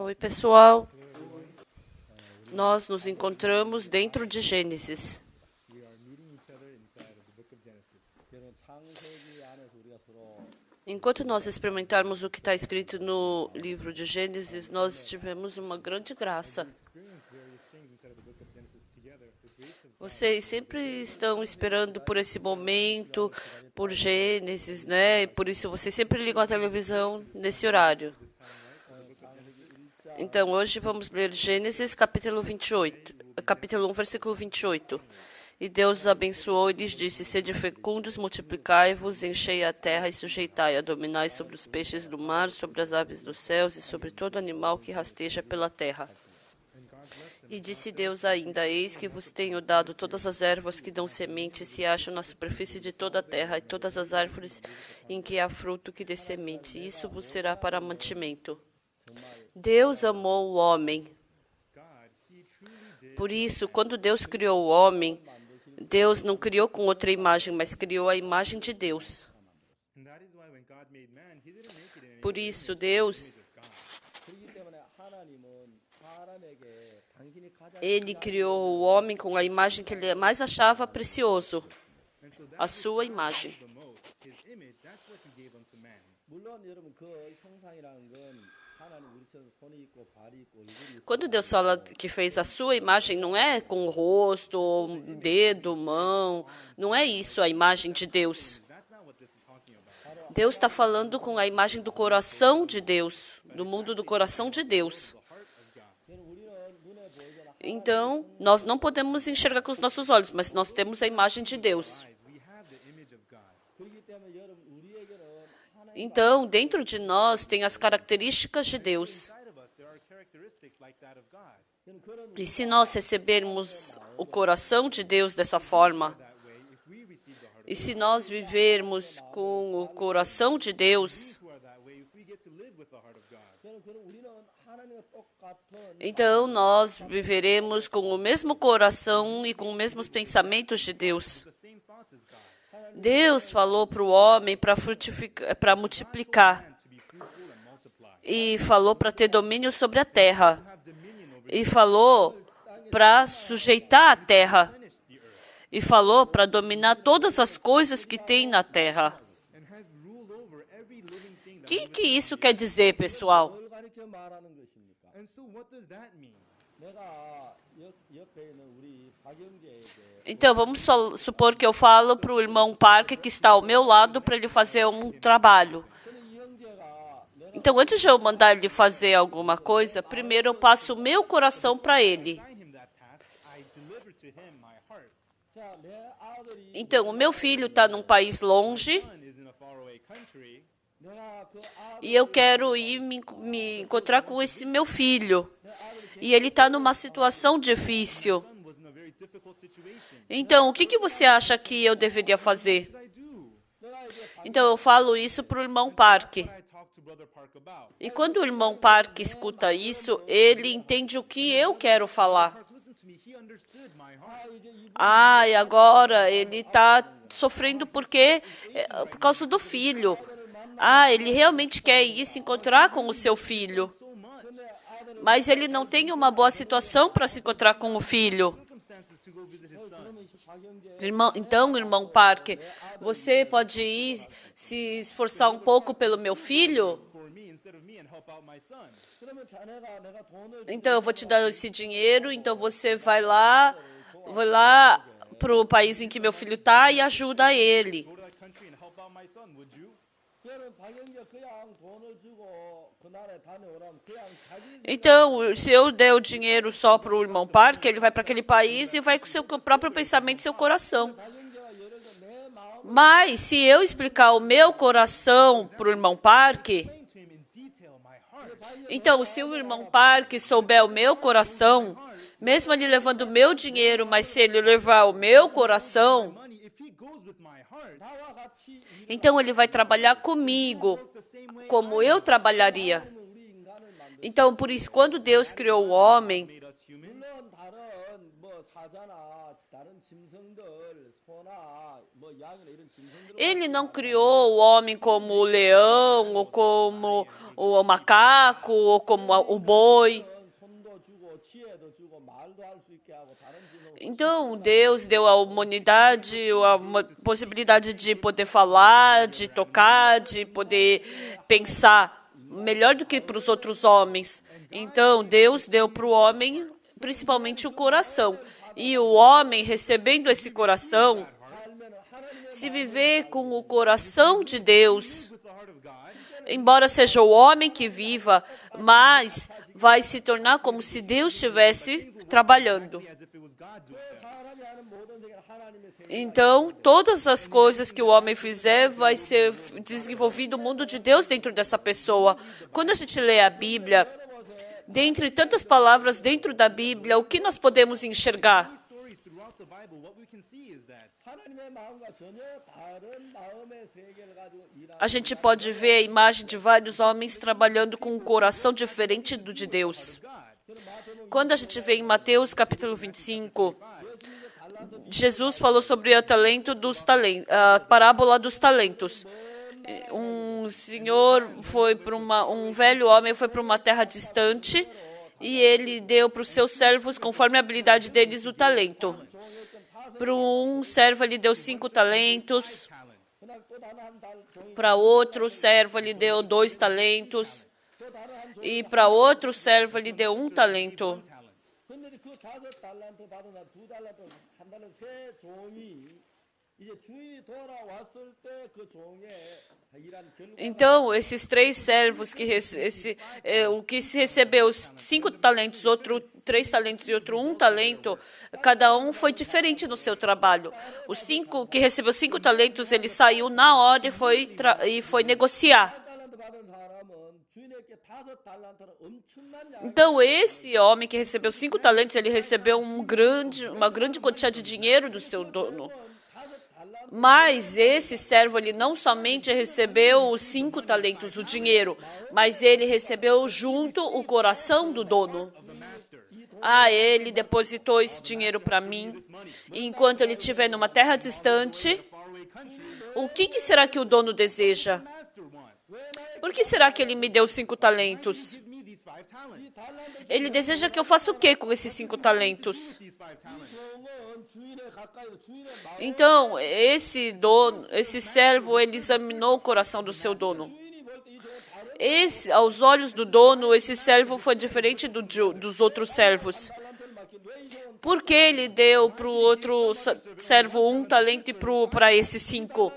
Oi, pessoal. Nós nos encontramos dentro de Gênesis. Enquanto nós experimentarmos o que está escrito no livro de Gênesis, nós tivemos uma grande graça. Vocês sempre estão esperando por esse momento, por Gênesis, né? Por isso vocês sempre ligam a televisão nesse horário. Então, hoje vamos ler Gênesis, capítulo 28, capítulo 1, versículo 28. E Deus os abençoou e lhes disse: Sede fecundos, multiplicai-vos, enchei a terra e sujeitai-a, dominai sobre os peixes do mar, sobre as aves dos céus e sobre todo animal que rasteja pela terra. E disse Deus ainda: Eis que vos tenho dado todas as ervas que dão semente e se acham na superfície de toda a terra, e todas as árvores em que há fruto que dê semente. Isso vos será para mantimento. Deus amou o homem. Por isso, quando Deus criou o homem, Deus não criou com outra imagem, mas criou a imagem de Deus. Por isso, Deus, Ele criou o homem com a imagem que ele mais achava precioso, a sua imagem. Quando Deus fala que fez a sua imagem, não é com o rosto, dedo, mão, não é isso a imagem de Deus. Deus está falando com a imagem do coração de Deus, do mundo do coração de Deus. Então, nós não podemos enxergar com os nossos olhos, mas nós temos a imagem de Deus. Então, dentro de nós tem as características de Deus. E se nós recebermos o coração de Deus dessa forma, e se nós vivermos com o coração de Deus, então nós viveremos com o mesmo coração e com os mesmos pensamentos de Deus. Deus falou para o homem para multiplicar. E falou para ter domínio sobre a terra. E falou para sujeitar a terra. E falou para dominar todas as coisas que tem na terra. O que isso quer dizer, pessoal? Então, vamos supor que eu falo para o irmão Park, que está ao meu lado, para ele fazer um trabalho. Então, antes de eu mandar ele fazer alguma coisa, primeiro eu passo o meu coração para ele. Então, o meu filho está num país longe e eu quero ir me encontrar com esse meu filho. E ele está numa situação difícil. Então, o que você acha que eu deveria fazer? Então, eu falo isso para o irmão Park. E quando o irmão Park escuta isso, ele entende o que eu quero falar. E agora ele está sofrendo por causa do filho. Ele realmente quer ir se encontrar com o seu filho. Mas ele não tem uma boa situação para se encontrar com o filho. Então, irmão Park, você pode ir se esforçar um pouco pelo meu filho? Então, eu vou te dar esse dinheiro, então você vai lá para o país em que meu filho está e ajuda ele. Então, se eu der o dinheiro só para o irmão Park, ele vai para aquele país e vai com o seu próprio pensamento e seu coração. Mas, se eu explicar o meu coração para o irmão Park, então, se o irmão Park souber o meu coração, mesmo ele levando o meu dinheiro, mas se ele levar o meu coração, então ele vai trabalhar comigo, como eu trabalharia. Então, por isso, quando Deus criou o homem, Ele não criou o homem como o leão, ou como o macaco, ou como o boi. Então, Deus deu à humanidade a possibilidade de poder falar, de tocar, de poder pensar melhor do que para os outros homens. Então, Deus deu para o homem principalmente o coração. E o homem, recebendo esse coração, se viver com o coração de Deus, embora seja o homem que viva, mas vai se tornar como se Deus estivesse trabalhando. Então, todas as coisas que o homem fizer vai ser desenvolvido o mundo de Deus dentro dessa pessoa. Quando a gente lê a Bíblia, dentre tantas palavras dentro da Bíblia, o que nós podemos enxergar? A gente pode ver a imagem de vários homens trabalhando com um coração diferente do de Deus. Quando a gente vê em Mateus capítulo 25, Jesus falou sobre o talento dos talentos, a parábola dos talentos. Um senhor foi para um velho homem foi para uma terra distante e ele deu para os seus servos, conforme a habilidade deles, o talento. Para um servo ele deu 5 talentos, para outro servo ele deu 2 talentos e para outro servo ele deu 1 talento. Então, esses 3 servos, o que recebeu 5 talentos, outro 3 talentos e outro 1 talento, cada um foi diferente no seu trabalho. Os 5 que recebeu 5 talentos, ele saiu na hora e foi negociar. Então, esse homem que recebeu 5 talentos, ele recebeu uma grande quantia de dinheiro do seu dono. Mas esse servo, ele não somente recebeu os 5 talentos, o dinheiro, mas ele recebeu junto o coração do dono. Ele depositou esse dinheiro para mim. E enquanto ele estiver numa terra distante, o que será que o dono deseja? Por que será que ele me deu 5 talentos? Ele deseja que eu faça o quê com esses 5 talentos? Então, esse servo, ele examinou o coração do seu dono. Aos olhos do dono, esse servo foi diferente dos outros servos. Por que ele deu para o outro servo 1 talento e para esse 5?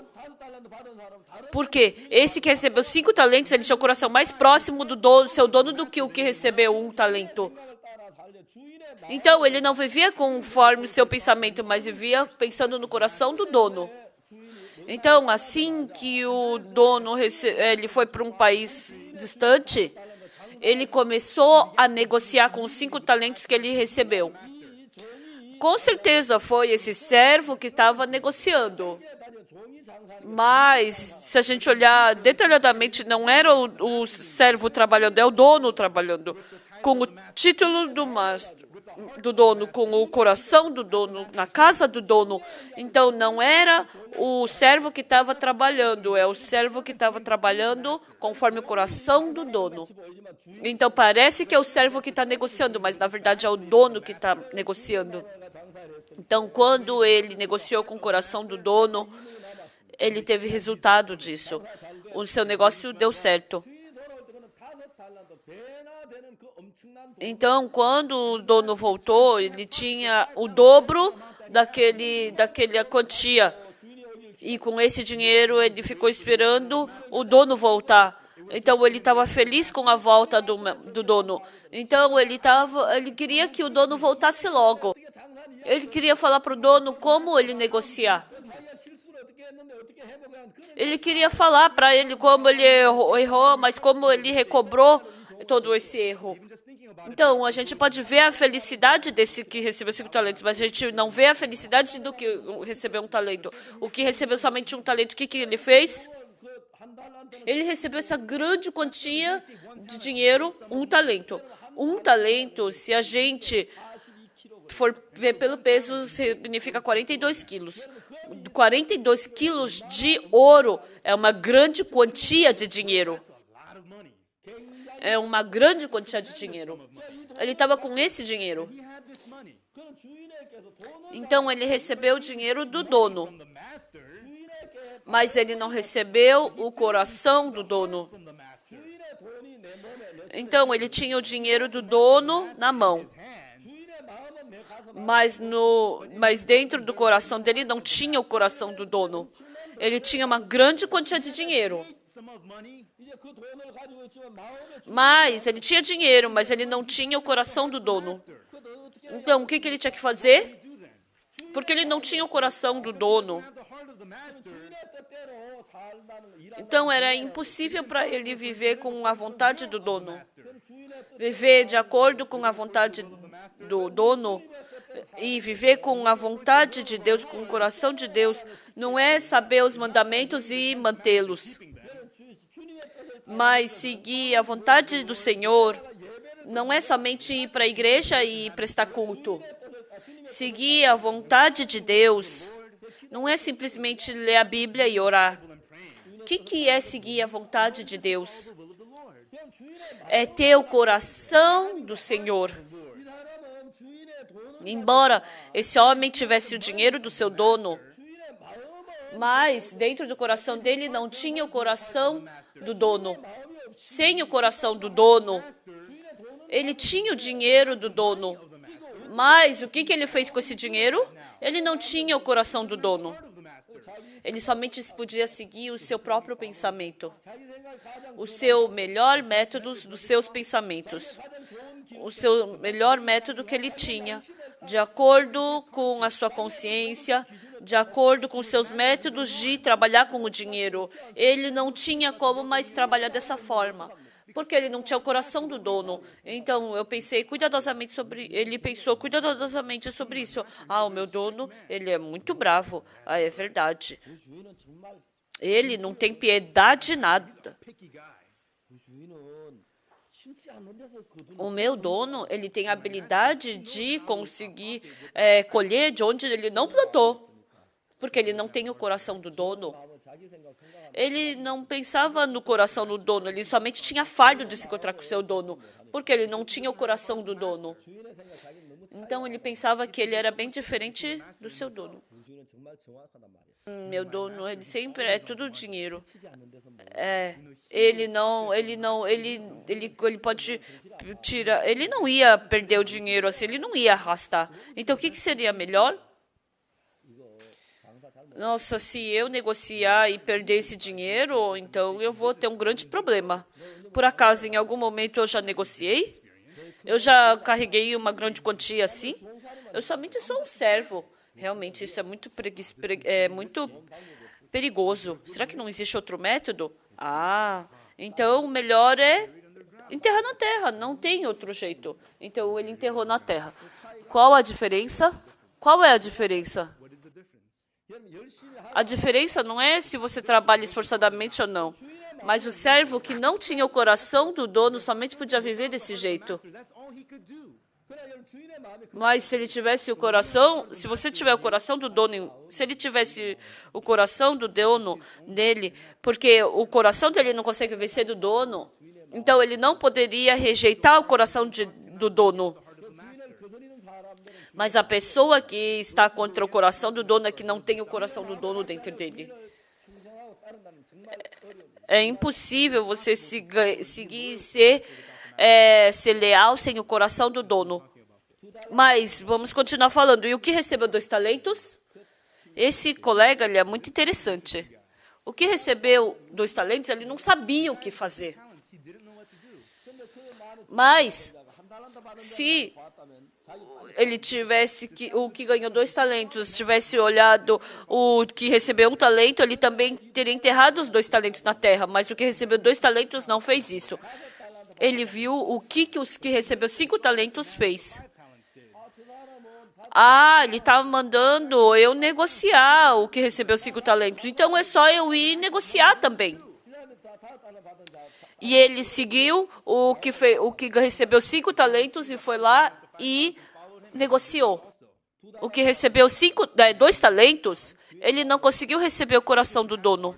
Porque esse que recebeu 5 talentos, ele tinha o coração mais próximo do seu dono do que o que recebeu 1 talento. Então, ele não vivia conforme o seu pensamento, mas vivia pensando no coração do dono. Então, assim que o dono ele foi para um país distante, ele começou a negociar com os 5 talentos que ele recebeu. Com certeza foi esse servo que estava negociando. Mas, se a gente olhar detalhadamente, não era o servo trabalhando, é o dono trabalhando. Com o título do dono, com o coração do dono, na casa do dono. Então, não era o servo que estava trabalhando, é o servo que estava trabalhando conforme o coração do dono. Então, parece que é o servo que está negociando, mas, na verdade, é o dono que está negociando. Então, quando ele negociou com o coração do dono, ele teve resultado disso. O seu negócio deu certo. Então, quando o dono voltou, ele tinha o dobro daquela quantia. E com esse dinheiro, ele ficou esperando o dono voltar. Então, ele estava feliz com a volta do dono. Então, ele queria que o dono voltasse logo. Ele queria falar para o dono como ele negociar. Ele queria falar para ele como ele errou, mas como ele recobrou todo esse erro. Então, a gente pode ver a felicidade desse que recebeu 5 talentos, mas a gente não vê a felicidade do que recebeu 1 talento. O que recebeu somente 1 talento, o que ele fez? Ele recebeu essa grande quantia de dinheiro, 1 talento. 1 talento, se a gente for ver pelo peso, significa 42 quilos. 42 quilos de ouro é uma grande quantia de dinheiro. É uma grande quantia de dinheiro. Ele estava com esse dinheiro. Então, ele recebeu o dinheiro do dono. Mas ele não recebeu o coração do dono. Então, ele tinha o dinheiro do dono na mão. Mas dentro do coração dele não tinha o coração do dono. Ele tinha uma grande quantia de dinheiro. Mas ele tinha dinheiro, mas ele não tinha o coração do dono. Então, o que ele tinha que fazer? Porque ele não tinha o coração do dono. Então, era impossível para ele viver com a vontade do dono. Viver de acordo com a vontade do dono e viver com a vontade de Deus, com o coração de Deus, não é saber os mandamentos e mantê-los. Mas seguir a vontade do Senhor não é somente ir para a igreja e prestar culto. Seguir a vontade de Deus não é simplesmente ler a Bíblia e orar. O que é seguir a vontade de Deus? É ter o coração do Senhor. Embora esse homem tivesse o dinheiro do seu dono, mas dentro do coração dele não tinha o coração do dono. Sem o coração do dono, ele tinha o dinheiro do dono. Mas o que ele fez com esse dinheiro? Ele não tinha o coração do dono. Ele somente podia seguir o seu próprio pensamento. O seu melhor método dos seus pensamentos. O seu melhor método que ele tinha, de acordo com a sua consciência, de acordo com seus métodos de trabalhar com o dinheiro. Ele não tinha como mais trabalhar dessa forma, porque ele não tinha o coração do dono. Então, eu pensei cuidadosamente sobre... Ele pensou cuidadosamente sobre isso. O meu dono, ele é muito bravo. É verdade. Ele não tem piedade nada. O meu dono, ele tem a habilidade de conseguir colher de onde ele não plantou, porque ele não tem o coração do dono. Ele não pensava no coração do dono, ele somente tinha fardo de se encontrar com o seu dono, porque ele não tinha o coração do dono. Então, ele pensava que ele era bem diferente do seu dono. Meu dono, ele sempre é tudo dinheiro. Ele pode tirar, ele não ia perder o dinheiro assim, ele não ia arrastar. Então, o que seria melhor? Nossa, se eu negociar e perder esse dinheiro, então eu vou ter um grande problema. Por acaso, em algum momento eu já negociei? Eu já carreguei uma grande quantia assim? Eu somente sou um servo. Realmente, isso é muito perigoso. Será que não existe outro método? Então o melhor é enterrar na terra. Não tem outro jeito. Então ele enterrou na terra. Qual a diferença? Qual é a diferença? A diferença não é se você trabalha esforçadamente ou não. Mas o servo que não tinha o coração do dono somente podia viver desse jeito. Mas se ele tivesse o coração, se você tiver o coração do dono, se ele tivesse o coração do dono nele, porque o coração dele não consegue vencer do dono, então ele não poderia rejeitar o coração do dono. Mas a pessoa que está contra o coração do dono é que não tem o coração do dono dentro dele. É impossível você seguir e ser leal sem o coração do dono. Mas vamos continuar falando. E o que recebeu 2 talentos? Esse colega, ele é muito interessante. O que recebeu 2 talentos, ele não sabia o que fazer. Mas, se ele tivesse, o que ganhou 2 talentos, tivesse olhado o que recebeu 1 talento, ele também teria enterrado os 2 talentos na terra. Mas o que recebeu 2 talentos não fez isso. Ele viu o que os que recebeu 5 talentos fez. Ele estava mandando eu negociar o que recebeu 5 talentos. Então é só eu ir negociar também. E ele seguiu o que recebeu 5 talentos e foi lá e negociou. O que recebeu 2 talentos, ele não conseguiu receber o coração do dono.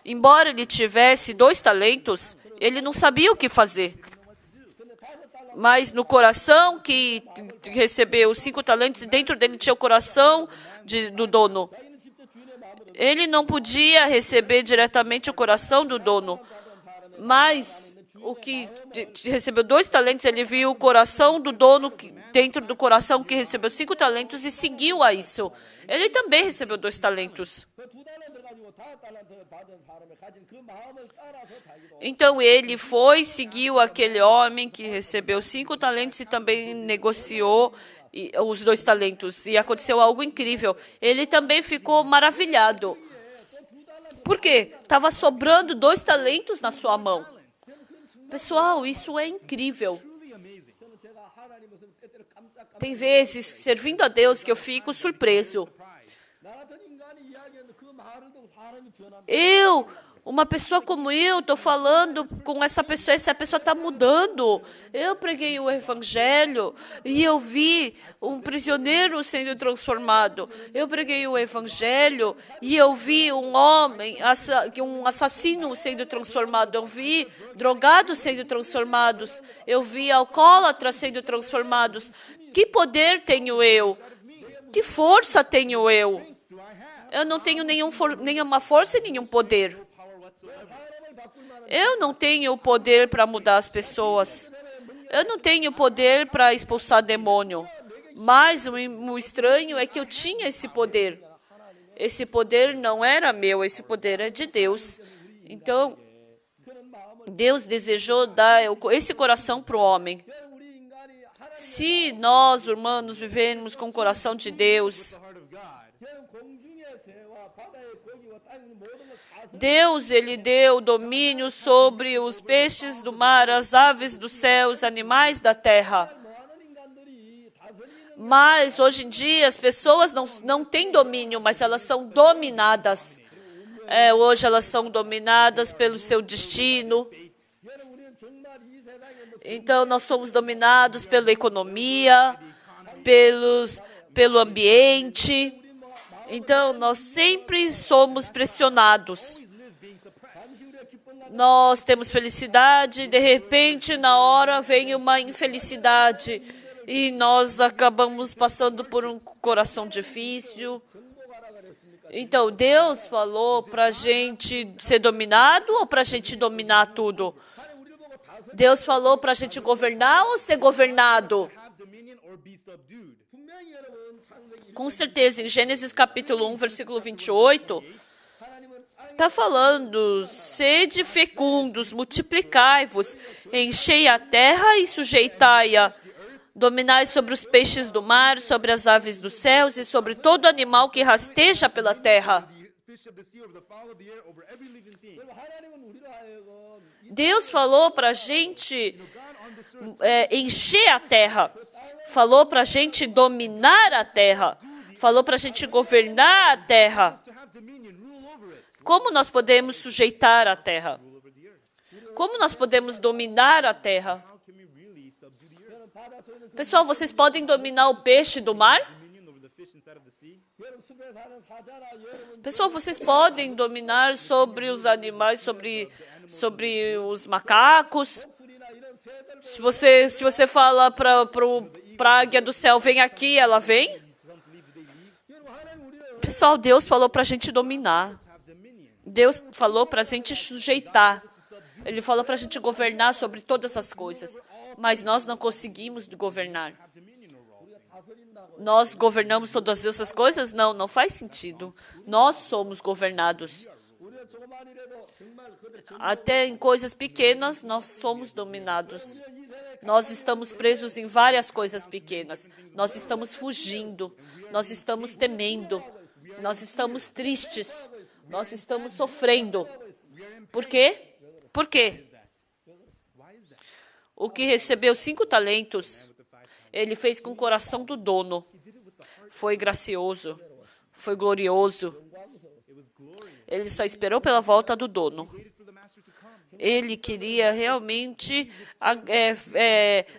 Embora ele tivesse 2 talentos, ele não sabia o que fazer. Mas no coração que recebeu 5 talentos, dentro dele tinha o coração do dono. Ele não podia receber diretamente o coração do dono. Mas o que recebeu 2 talentos, ele viu o coração do dono dentro do coração que recebeu 5 talentos e seguiu a isso. Ele também recebeu 2 talentos. Então ele seguiu aquele homem que recebeu 5 talentos e também negociou os 2 talentos. E aconteceu algo incrível. Ele também ficou maravilhado. Por quê? Estava sobrando 2 talentos na sua mão. Pessoal, isso é incrível. Tem vezes, servindo a Deus, que eu fico surpreso. Uma pessoa como eu, estou falando com essa pessoa está mudando. Eu preguei o Evangelho e eu vi um prisioneiro sendo transformado. Eu preguei o Evangelho e eu vi um um assassino sendo transformado. Eu vi drogados sendo transformados. Eu vi alcoólatras sendo transformados. Que poder tenho eu? Que força tenho eu? Eu não tenho nenhuma força e nenhum poder. Eu não tenho poder para mudar as pessoas. Eu não tenho poder para expulsar demônio. Mas o estranho é que eu tinha esse poder. Esse poder não era meu, esse poder é de Deus. Então, Deus desejou dar esse coração para o homem. Se nós, humanos, vivemos com o coração de Deus, Deus, ele deu domínio sobre os peixes do mar, as aves do céu, os animais da terra. Mas, hoje em dia, as pessoas não têm domínio, mas elas são dominadas. Hoje elas são dominadas pelo seu destino. Então, nós somos dominados pela economia, pelo ambiente. Então, nós sempre somos pressionados. Nós temos felicidade, de repente, na hora, vem uma infelicidade. E nós acabamos passando por um coração difícil. Então, Deus falou para a gente ser dominado ou para a gente dominar tudo? Deus falou para a gente governar ou ser governado? Com certeza, em Gênesis capítulo 1, versículo 28, está falando: sede fecundos, multiplicai-vos, enchei a terra e sujeitai-a, dominai sobre os peixes do mar, sobre as aves dos céus e sobre todo animal que rasteja pela terra. Deus falou para a gente encher a terra. Falou para a gente dominar a terra. Falou para a gente governar a terra. Como nós podemos sujeitar a terra? Como nós podemos dominar a terra? Pessoal, vocês podem dominar o peixe do mar? Pessoal, vocês podem dominar sobre os animais, sobre os macacos? Se você fala para a águia do céu, vem aqui, ela vem? Pessoal, Deus falou para a gente dominar. Deus falou para a gente sujeitar. Ele falou para a gente governar sobre todas as coisas. Mas nós não conseguimos governar. Nós governamos todas essas coisas? Não, não faz sentido. Nós somos governados. Até em coisas pequenas, nós somos dominados. Nós estamos presos em várias coisas pequenas. Nós estamos fugindo. Nós estamos temendo. Nós estamos tristes. Nós estamos sofrendo. Por quê? Por quê? O que recebeu 5 talentos, ele fez com o coração do dono. Foi gracioso. Foi glorioso. Ele só esperou pela volta do dono. Ele queria realmente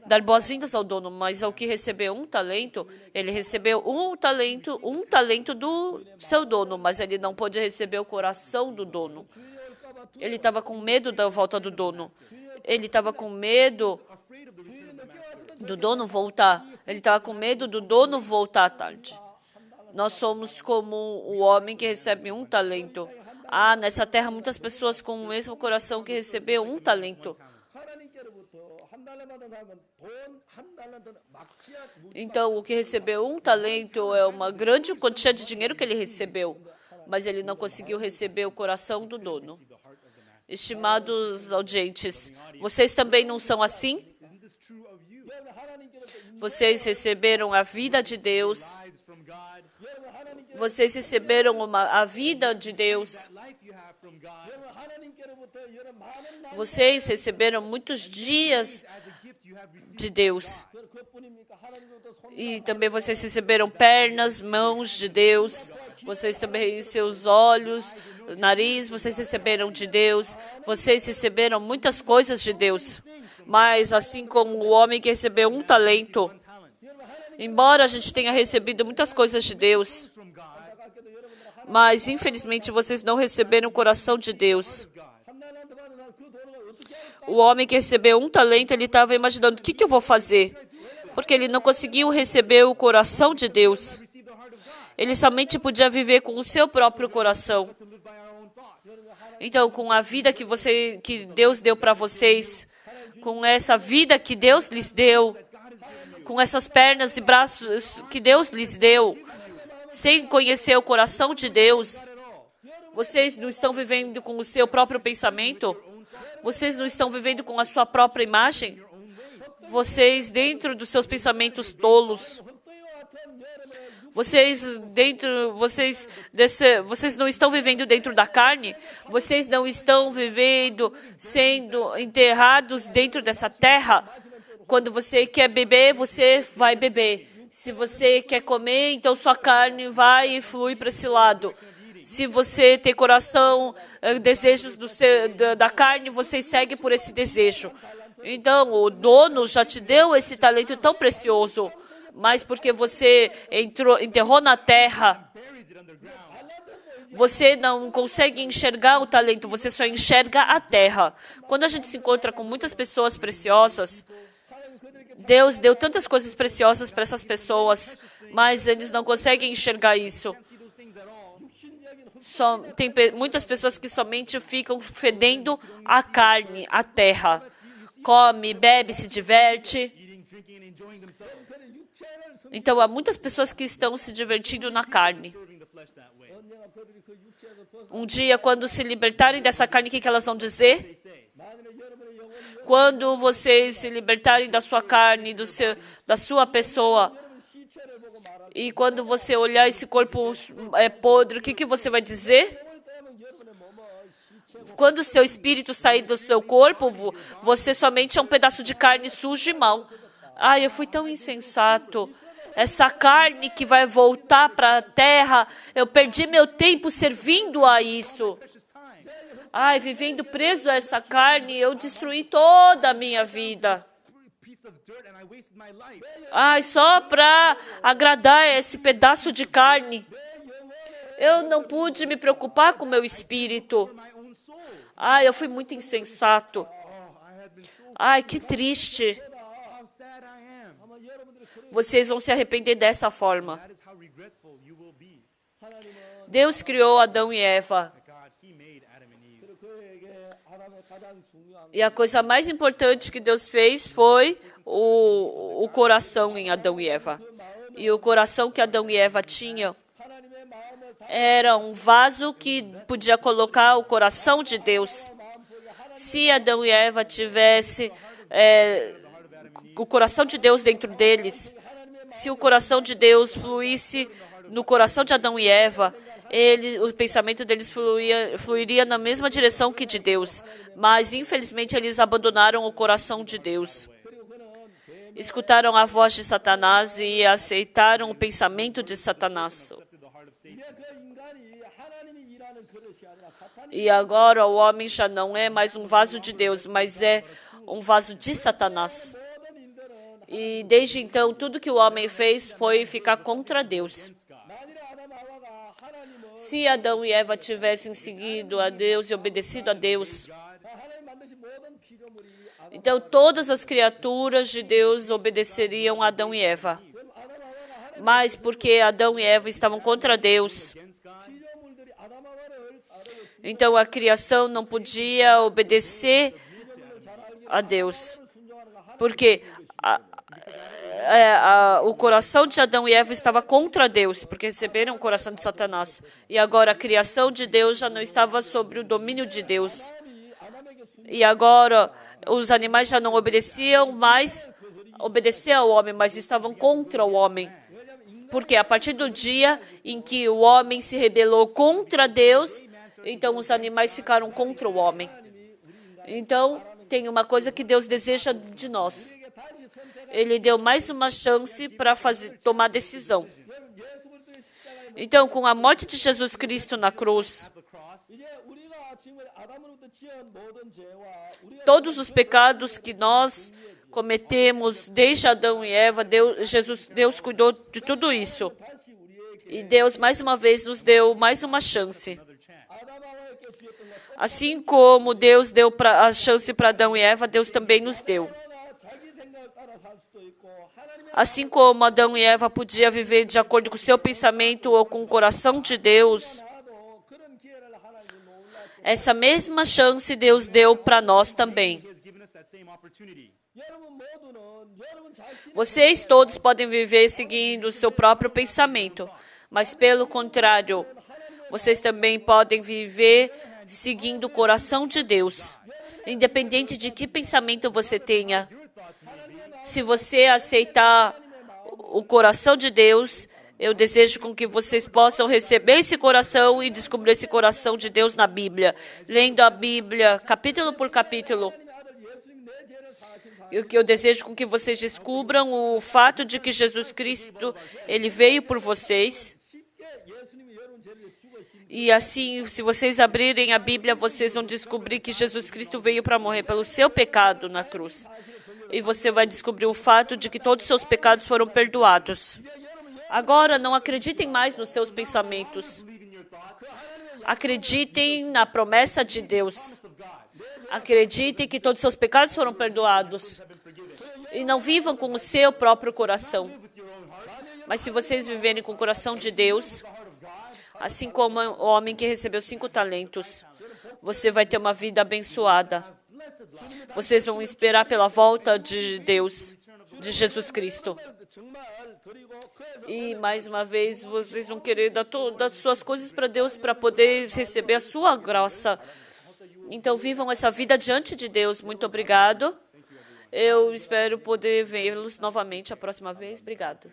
dar boas-vindas ao dono, mas ao que recebeu um talento, ele recebeu um talento do seu dono, mas ele não pôde receber o coração do dono. Ele estava com medo da volta do dono. Ele estava com medo do dono voltar. Ele estava com medo do dono voltar à tarde. Nós somos como o homem que recebe um talento. Nessa terra, muitas pessoas com o mesmo coração que recebeu um talento. Então, o que recebeu um talento é uma grande quantia de dinheiro que ele recebeu, mas ele não conseguiu receber o coração do dono. Estimados audientes, vocês também não são assim? Vocês receberam a vida de Deus. Vocês receberam a vida de Deus. Vocês receberam muitos dias de Deus. E também vocês receberam pernas, mãos de Deus. Vocês também, seus olhos, nariz, vocês receberam de Deus. Vocês receberam muitas coisas de Deus. Mas assim como o homem que recebeu um talento, embora a gente tenha recebido muitas coisas de Deus, mas infelizmente vocês não receberam o coração de Deus. O homem que recebeu um talento, ele estava imaginando, o que eu vou fazer? Porque ele não conseguiu receber o coração de Deus. Ele somente podia viver com o seu próprio coração. Então, com a vida que Deus deu para vocês, com essa vida que Deus lhes deu, com essas pernas e braços que Deus lhes deu, sem conhecer o coração de Deus, vocês não estão vivendo com o seu próprio pensamento? Vocês não estão vivendo com a sua própria imagem? Vocês dentro dos seus pensamentos tolos. Vocês não estão vivendo dentro da carne? Vocês não estão vivendo, sendo enterrados dentro dessa terra? Quando você quer beber, você vai beber. Se você quer comer, então sua carne vai e flui para esse lado. Se você tem coração, desejos da carne, você segue por esse desejo. Então, o dono já te deu esse talento tão precioso, mas porque você enterrou na terra, você não consegue enxergar o talento, você só enxerga a terra. Quando a gente se encontra com muitas pessoas preciosas, Deus deu tantas coisas preciosas para essas pessoas, mas eles não conseguem enxergar isso. Tem muitas pessoas que somente ficam fedendo a carne, a terra. Come, bebe, se diverte. Então, há muitas pessoas que estão se divertindo na carne. Um dia, quando se libertarem dessa carne, o que elas vão dizer? Quando vocês se libertarem da sua carne, da sua pessoa, e quando você olhar esse corpo podre, o que você vai dizer? Quando o seu espírito sair do seu corpo, você somente é um pedaço de carne sujo e mau. Eu fui tão insensato. Essa carne que vai voltar para a terra, eu perdi meu tempo servindo a isso. Vivendo preso a essa carne, eu destruí toda a minha vida. Só para agradar esse pedaço de carne. Eu não pude me preocupar com o meu espírito. Eu fui muito insensato. Que triste. Vocês vão se arrepender dessa forma. Deus criou Adão e Eva. E a coisa mais importante que Deus fez foi o coração em Adão e Eva. E o coração que Adão e Eva tinham era um vaso que podia colocar o coração de Deus. Se Adão e Eva tivessem o coração de Deus dentro deles, se o coração de Deus fluísse no coração de Adão e Eva, o pensamento deles fluiria na mesma direção que de Deus. Mas, infelizmente, eles abandonaram o coração de Deus. Escutaram a voz de Satanás e aceitaram o pensamento de Satanás. E agora o homem já não é mais um vaso de Deus, mas é um vaso de Satanás. E desde então, tudo que o homem fez foi ficar contra Deus. Se Adão e Eva tivessem seguido a Deus e obedecido a Deus, então todas as criaturas de Deus obedeceriam a Adão e Eva. Mas porque Adão e Eva estavam contra Deus, então a criação não podia obedecer a Deus. Porque o coração de Adão e Eva estava contra Deus, porque receberam o coração de Satanás. E agora a criação de Deus já não estava sob o domínio de Deus. E agora os animais já não obedeciam ao homem, mas estavam contra o homem. Porque a partir do dia em que o homem se rebelou contra Deus, então os animais ficaram contra o homem. Então, tem uma coisa que Deus deseja de nós. Ele deu mais uma chance para tomar decisão. Então, com a morte de Jesus Cristo na cruz, todos os pecados que nós cometemos desde Adão e Eva, Deus cuidou de tudo isso. E Deus, mais uma vez, nos deu mais uma chance. Assim como Deus deu a chance para Adão e Eva, Deus também nos deu. Assim como Adão e Eva podiam viver de acordo com o seu pensamento ou com o coração de Deus, essa mesma chance Deus deu para nós também. Vocês todos podem viver seguindo o seu próprio pensamento, mas pelo contrário, vocês também podem viver seguindo o coração de Deus. Independente de que pensamento você tenha, se você aceitar o coração de Deus, eu desejo com que vocês possam receber esse coração e descobrir esse coração de Deus na Bíblia, lendo a Bíblia capítulo por capítulo. Eu desejo com que vocês descubram o fato de que Jesus Cristo, Ele veio por vocês. E assim, se vocês abrirem a Bíblia, vocês vão descobrir que Jesus Cristo veio para morrer pelo seu pecado na cruz. E você vai descobrir o fato de que todos os seus pecados foram perdoados. Agora, não acreditem mais nos seus pensamentos. Acreditem na promessa de Deus. Acreditem que todos os seus pecados foram perdoados. E não vivam com o seu próprio coração. Mas se vocês viverem com o coração de Deus, assim como o homem que recebeu 5 talentos, você vai ter uma vida abençoada. Vocês vão esperar pela volta de Deus, de Jesus Cristo. E, mais uma vez, vocês vão querer dar todas as suas coisas para Deus para poder receber a sua graça. Então, vivam essa vida diante de Deus. Muito obrigado. Eu espero poder vê-los novamente a próxima vez. Obrigado.